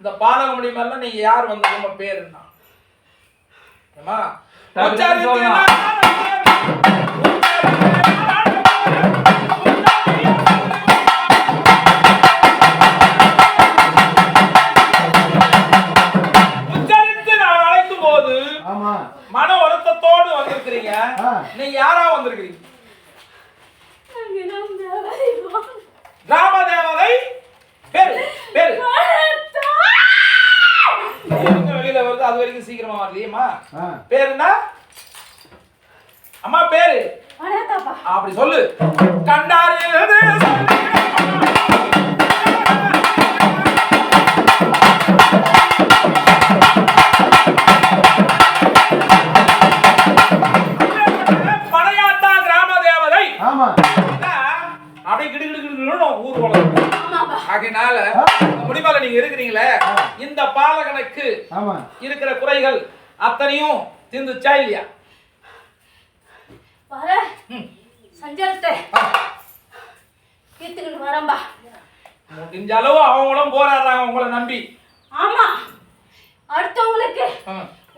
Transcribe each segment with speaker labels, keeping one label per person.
Speaker 1: இந்த பாலகமணி மேல நீங்க யார் வந்தது உங்க பேர் என்ன? ஏமா உச்சரித்து நான் அழைக்கும் போது மன வருத்தத்தோடு வந்திருக்கிறீங்க. நீங்க யாரா வந்திருக்கிறீங்க? ராம தேவதை. பேரு பேரு வெளியில வருது, அது வரைக்கும் சீக்கிரமா வரலையேம்மா. பேரு என்ன அம்மா? பேரு அப்படி சொல்லு. கண்டாரு பனையாத்தா கிராம தேவதை. அப்படியே கிடுகிடுன்னு ஊர்வலம். ஆகையினால முடிவால நீங்க இருக்கிறீங்களே, இந்த பாலகனுக்கு இருக்கிற குறைகள் அத்தனையும் தீர்ந்துச்சா இல்லையா? முடிஞ்ச அளவு அவங்களும் போராடுறாங்க உங்களை நம்பி.
Speaker 2: ஆமா, அடுத்தவங்களுக்கு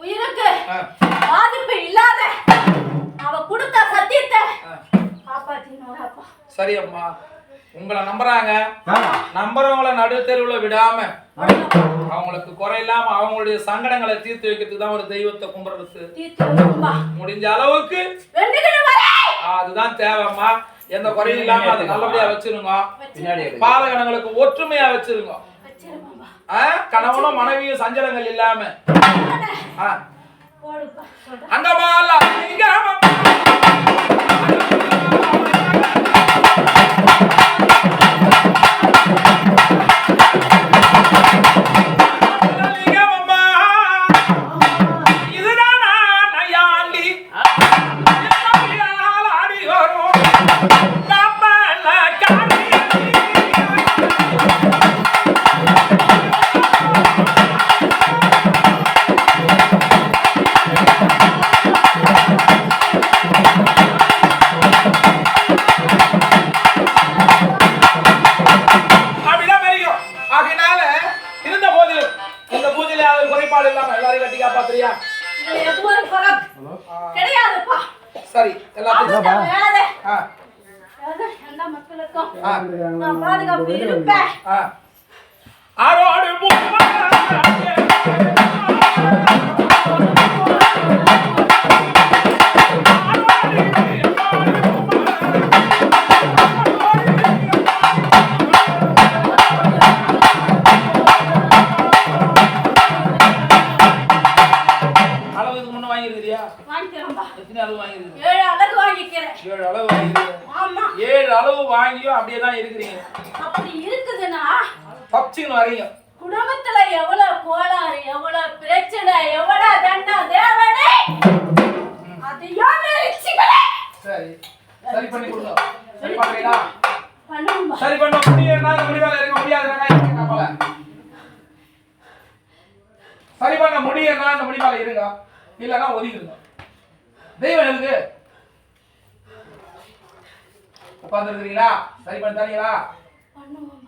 Speaker 2: உயிருக்கு பாதிப்பு இல்லாத அவ கொடுத்த சத்தியத்தை காப்பாத்தினோரப்பா.
Speaker 1: சரி அம்மா, உங்களை நம்புறாங்க. நம்புறவங்களை நடு தெருவுல விடாம அவங்களுக்கு குறையில்லாம அவங்களுடைய சங்கடங்களை தீர்த்து வைக்கிறதுக்கு தான் ஒரு தெய்வத்தை கும்பிடுறது. முடிஞ்ச அளவுக்கு அதுதான் தேவைம்மா. எந்த குறையும் இல்லாம அதை நல்லபடியா வச்சிருங்க. பாலகணங்களுக்கு ஒற்றுமையா வச்சிருங்க. கணவனும் மனைவியும் சஞ்சலங்கள் இல்லாம. அந்த மாலா
Speaker 2: எல்லா மக்களுக்கும் நான் பாதுகாப்பு இருப்பேன்.
Speaker 1: ஆரோடு வாங்கியும் அப்படியே தான் இருக்கிறீங்க.
Speaker 2: அப்படி இருக்குதுன்னா
Speaker 1: பப்சின்னு வரீங்க.
Speaker 2: குடும்பத்துல எவ்வளவு கோளாறு, எவ்வளவு பிரச்சனை, எவ்வளவு தண்டம் தேவனே அதையும் நினைச்சுக்கிறேன்.
Speaker 1: சரி சரி பண்ணி கொடுங்க. சரி பண்றீங்களா?
Speaker 2: பண்ணுங்க.
Speaker 1: சரி பண்ண முடியும்னா முடிவால இருக்க முடியாதுன்னா கப்பல. சரி பண்ண முடியும்னா அந்த முடிவால இருங்க. இல்லனா ஒதுங்கிடுங்க. தெய்வம் எதுக்கு? உட்கார்ந்து இருக்கீங்களா? சரி பண்ணி தரீங்களா?
Speaker 2: பண்ணுங்க.